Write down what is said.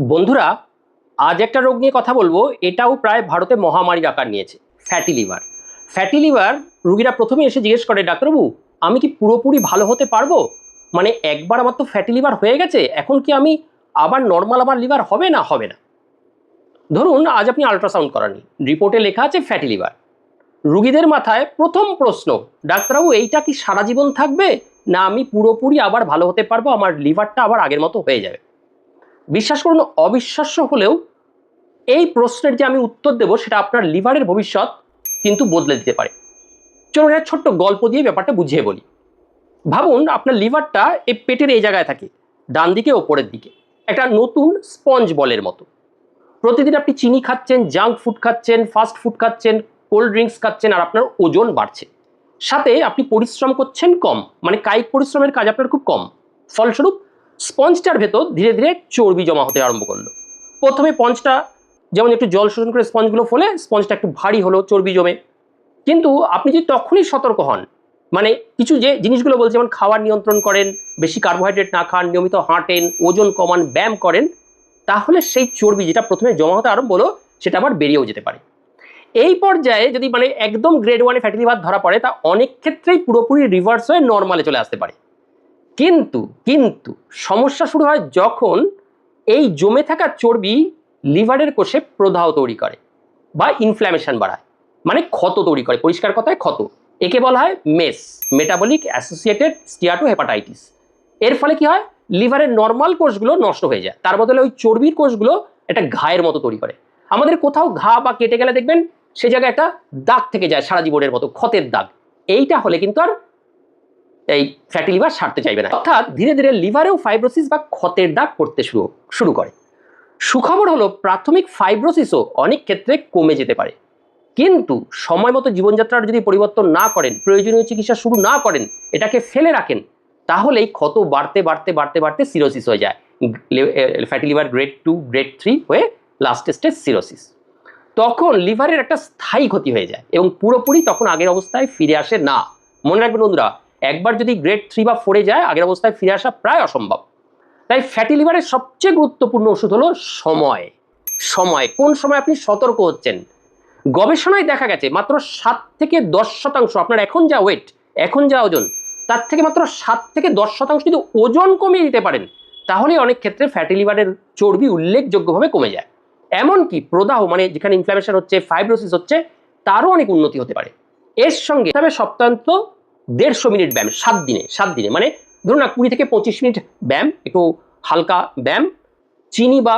বন্ধুরা, আজ একটা রোগ নিয়ে কথা বলবো। এটাও প্রায় ভারতে মহামারীর আকার নিয়েছে, ফ্যাটি লিভার। ফ্যাটি লিভার রুগীরা প্রথমে এসে জিজ্ঞেস করে, ডাক্তারবাবু আমি কি পুরোপুরি ভালো হতে পারবো? মানে একবার আমার তো ফ্যাটি লিভার হয়ে গেছে, এখন কি আমি আবার নর্মাল আমার লিভার হবে না হবে না? ধরুন আজ আপনি আল্ট্রাসাউন্ড করাননি, রিপোর্টে লেখা আছে ফ্যাটি লিভার। রুগীদের মাথায় প্রথম প্রশ্ন, ডাক্তারবাবু এইটা কি সারা জীবন থাকবে, না আমি পুরোপুরি আবার ভালো হতে পারবো, আমার লিভারটা আবার আগের মতো হয়ে যাবে? বিশ্বাস করুন, অবিশ্বাস্য হলেও এই প্রশ্নের যে আমি উত্তর দেব সেটা আপনার লিভারের ভবিষ্যৎ কিন্তু বদলে দিতে পারে। চলুন একটা ছোট্ট গল্প দিয়ে ব্যাপারটা বুঝিয়ে বলি। ভাবুন আপনার লিভারটা এই পেটের এই জায়গায় থাকে, ডান দিকে ওপরের দিকে, একটা নতুন স্পঞ্জ বলের মতো। প্রতিদিন আপনি চিনি খাচ্ছেন, জাঙ্ক ফুড খাচ্ছেন, ফাস্ট ফুড খাচ্ছেন, কোল্ড ড্রিঙ্কস খাচ্ছেন, আর আপনার ওজন বাড়ছে। সাথে আপনি পরিশ্রম করছেন কম, মানে কায়িক পরিশ্রমের কাজ আপনার খুব কম। ফলস্বরূপ স্পঞ্জটার ভেতর ধীরে ধীরে চর্বি জমা হতে আরম্ভ করলো। প্রথমে পঞ্চটা যেমন একটু জল শোষণ করে স্পঞ্জগুলো ফলে স্পঞ্জটা একটু ভারী হলো, চর্বি জমে। কিন্তু আপনি যদি তখনই সতর্ক হন, মানে কিছু যে জিনিসগুলো বলছে, যেমন খাওয়ার নিয়ন্ত্রণ করেন, বেশি কার্বোহাইড্রেট না খান, নিয়মিত হাঁটেন, ওজন কমান, ব্যায়াম করেন, তাহলে সেই চর্বি যেটা প্রথমে জমা হতে আরম্ভ হলো সেটা আবার বেরিয়েও যেতে পারে। এই পর্যায়ে যদি মানে একদম গ্রেড 1 ফ্যাটি লিভার ধরা পড়ে, তা অনেক ক্ষেত্রেই পুরোপুরি রিভার্স হয়ে নর্মালে চলে আসতে পারে। কিন্তু কিন্তু সমস্যা শুরু হয় যখন এই জমে থাকা চর্বি লিভারের কোষে প্রদাহ তৈরি করে বা ইনফ্ল্যামেশন বাড়ায়, মানে ক্ষত তৈরি করে। পরিষ্কার কথায় ক্ষত। একে বলা হয় মেস, মেটাবলিক অ্যাসোসিয়েটেড স্টিয়াটোহেপাটাইটিস। এর ফলে কি হয়, লিভারের নর্মাল কোষগুলো নষ্ট হয়ে যায়, তার বদলে ওই চর্বির কোষগুলো একটা ঘায়ের মতো তৈরি করে। আমাদের কোথাও ঘা বা কেটে গেলে দেখবেন সে জায়গায় একটা দাগ থেকে যায়, সারা জীবনের মতো ক্ষতের দাগ। এইটা হলে কিন্তু আর এই ফ্যাটি লিভার সারতে চাইবে না, অর্থাৎ ধীরে ধীরে লিভারেও ফাইব্রোসিস বা ক্ষতের দাগ পড়তে শুরু করে। সুখবর হলো, প্রাথমিক ফাইব্রোসিসও অনেক ক্ষেত্রে কমে যেতে পারে। কিন্তু সময় মতো জীবনযাত্রার যদি পরিবর্তন না করেন, প্রয়োজনীয় চিকিৎসা শুরু না করেন, এটাকে ফেলে রাখেন, তাহলেই ক্ষত বাড়তে বাড়তে বাড়তে বাড়তে সিরোসিস হয়ে যায়। ফ্যাটি লিভার গ্রেড 2 গ্রেড 3 হয়ে লাস্ট স্টেজ সিরোসিস। তখন লিভারের একটা স্থায়ী ক্ষতি হয়ে যায় এবং পুরোপুরি তখন আগের অবস্থায় ফিরে আসে না। মনে রাখবেন বন্ধুরা, একবার যদি গ্রেড 3 বা 4 যায়, আগের অবস্থায় ফিরে আসা প্রায় অসম্ভব। তাই ফ্যাটি লিভারের সবচেয়ে গুরুত্বপূর্ণ ওষুধ হলো সময়। সময়, কোন সময় আপনি সতর্ক হচ্ছেন। গবেষণায় দেখা গেছে মাত্র 7 থেকে 10% আপনার এখন যা ওয়েট, এখন যা ওজন, তার থেকে মাত্র 7 থেকে 10% যদি ওজন কমিয়ে দিতে পারেন, তাহলে অনেক ক্ষেত্রে ফ্যাটি লিভারের চর্বি উল্লেখযোগ্যভাবে কমে যায়। এমনকি প্রদাহ, মানে যেখানে ইনফ্লামেশন হচ্ছে, ফাইব্রোসিস হচ্ছে, তারও অনেক উন্নতি হতে পারে। এর সঙ্গে তবে সপ্তাহান্ত 150 মিনিট ব্যায়াম 7 দিনে, মানে ধরুন না 20 থেকে 25 মিনিট ব্যায়াম, একটু হালকা ব্যায়াম, চিনি বা